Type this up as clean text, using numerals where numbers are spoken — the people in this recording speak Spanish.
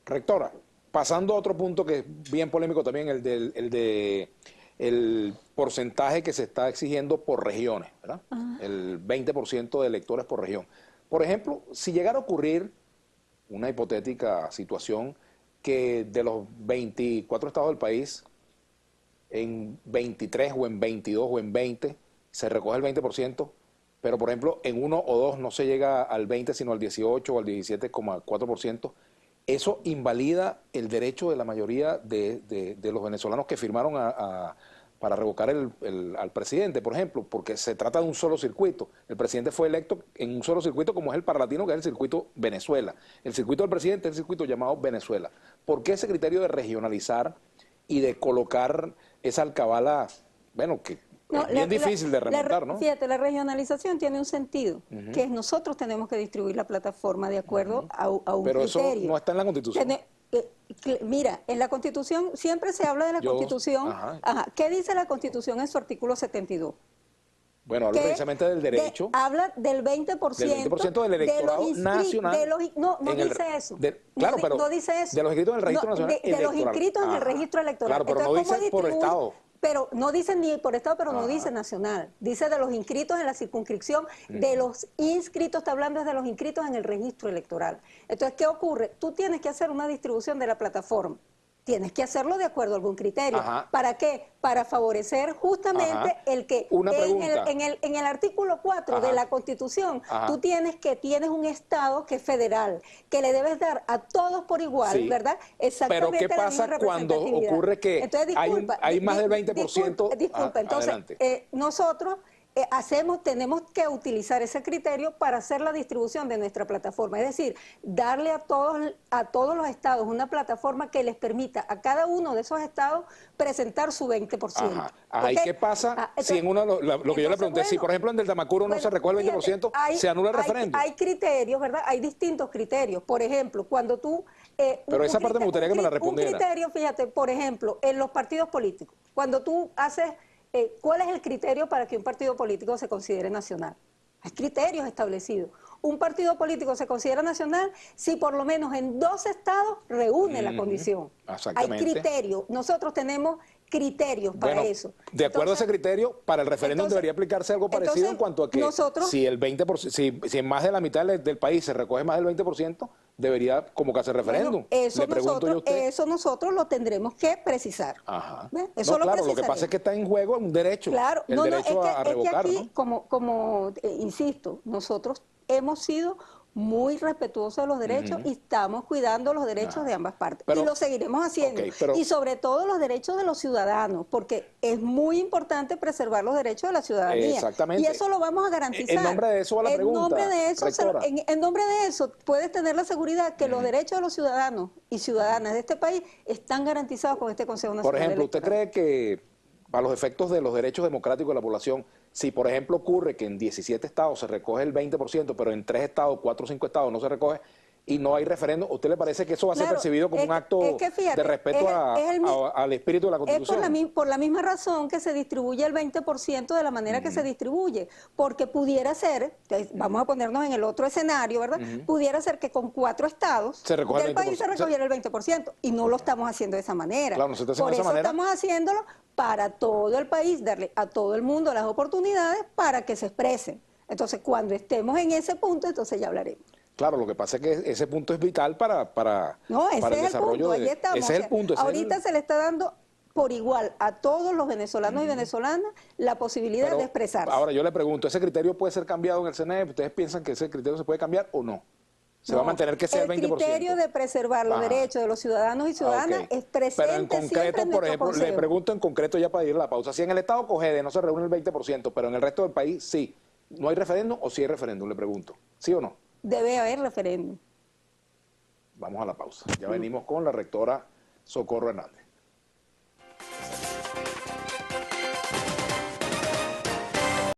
Rectora, pasando a otro punto que es bien polémico también, el porcentaje que se está exigiendo por regiones, ¿verdad? El 20% de electores por región. Por ejemplo, si llegara a ocurrir una hipotética situación que de los 24 estados del país, en 23 o en 22 o en 20 se recoge el 20%, pero por ejemplo en uno o dos no se llega al 20 sino al 18 o al 17,4%, eso invalida el derecho de la mayoría de los venezolanos que firmaron para revocar al presidente, por ejemplo, porque se trata de un solo circuito. El presidente fue electo en un solo circuito como es el Parlatino, que es el circuito Venezuela. El circuito del presidente es el circuito llamado Venezuela. ¿Por qué ese criterio de regionalizar y de colocar esa alcabala, bueno, que no, es bien difícil de remontar, ¿no? Fíjate, la regionalización tiene un sentido, que es nosotros tenemos que distribuir la plataforma de acuerdo a un Pero criterio. eso no está en la Constitución. Mira, en la Constitución siempre se habla de la Constitución. ¿Qué dice la Constitución en su artículo 72? Bueno, habla precisamente del derecho. Habla del 20%, del 20% del electorado nacional. No dice eso. Claro, pero no dice eso. De los inscritos en el registro nacional de los inscritos en el registro electoral. Claro, pero entonces, no dice por estado. Pero no dice ni por estado, pero no dice nacional. Dice de los inscritos en la circunscripción, de los inscritos, está hablando es de los inscritos en el registro electoral. Entonces, ¿qué ocurre? Tú tienes que hacer una distribución de la plataforma. Tienes que hacerlo de acuerdo a algún criterio. ¿Para qué? Para favorecer justamente el que en el artículo 4 de la Constitución tú tienes un Estado que es federal, que le debes dar a todos por igual, ¿verdad? Exactamente. Pero ¿qué pasa cuando ocurre que entonces, hay más del 20%? Disculpa, entonces nosotros tenemos que utilizar ese criterio para hacer la distribución de nuestra plataforma, es decir, darle a todos los estados una plataforma que les permita a cada uno de esos estados presentar su 20%. ¿Y qué pasa si en uno, lo que yo le pregunté, si por ejemplo en Del Tamacuro no se recoge el 20%, se anula el referéndum? Hay criterios, ¿verdad? Hay distintos criterios. Por ejemplo, cuando tú... pero esa parte me gustaría que me la respondiera. Un criterio, fíjate, por ejemplo, en los partidos políticos, cuando tú haces... ¿Cuál es el criterio para que un partido político se considere nacional? Hay criterios establecidos. Un partido político se considera nacional si por lo menos en 2 estados reúne la condición. Hay criterios. Nosotros tenemos criterios para eso. De acuerdo a ese criterio, para el referéndum debería aplicarse algo parecido en cuanto a que si el 20%, si en más de la mitad del país se recoge más del 20%, debería convocarse el referéndum. Bueno, eso nosotros lo tendremos que precisar. Eso lo que pasa es que está en juego un derecho. Claro, el derecho a revocar, es que aquí, como insisto, nosotros hemos sido muy respetuosos de los derechos y estamos cuidando los derechos de ambas partes. Y lo seguiremos haciendo. Y sobre todo los derechos de los ciudadanos, porque es muy importante preservar los derechos de la ciudadanía. Exactamente. Y eso lo vamos a garantizar. En nombre de eso va la pregunta. En nombre de eso puedes tener la seguridad que los derechos de los ciudadanos y ciudadanas de este país están garantizados con este Consejo Nacional Por ejemplo, Electoral. ¿usted cree que para los efectos de los derechos democráticos de la población, si por ejemplo ocurre que en 17 estados se recoge el 20%, pero en 3 estados, 4 o 5 estados no se recoge y no hay referéndum, ¿usted le parece que eso va a ser percibido como un acto de respeto al espíritu de la Constitución? Es por la misma razón que se distribuye el 20% de la manera que se distribuye, porque pudiera ser, vamos a ponernos en el otro escenario, ¿verdad? Pudiera ser que con 4 estados del país se recogiera el 20%, y no lo estamos haciendo de esa manera. Claro, no se está haciendo por de esa eso manera. Estamos haciéndolo para todo el país, darle a todo el mundo las oportunidades para que se expresen. Entonces, cuando estemos en ese punto, entonces ya hablaremos. Claro, lo que pasa es que ese punto es vital para el desarrollo de... Ese es el punto. Ahorita se le está dando por igual a todos los venezolanos y venezolanas la posibilidad de expresarse. Ahora yo le pregunto, ¿ese criterio puede ser cambiado en el CNE? ¿Ustedes piensan que ese criterio se puede cambiar o no? ¿Se va a mantener que sea el 20%? El criterio de preservar los derechos de los ciudadanos y ciudadanas es presente. Pero en concreto, por ejemplo, le pregunto en concreto ya para ir a la pausa, si en el estado Cogede no se reúne el 20%, pero en el resto del país sí, ¿no hay referéndum o sí hay referéndum? Le pregunto, ¿sí o no? Debe haber referéndum. Vamos a la pausa. Ya venimos con la rectora Socorro Hernández.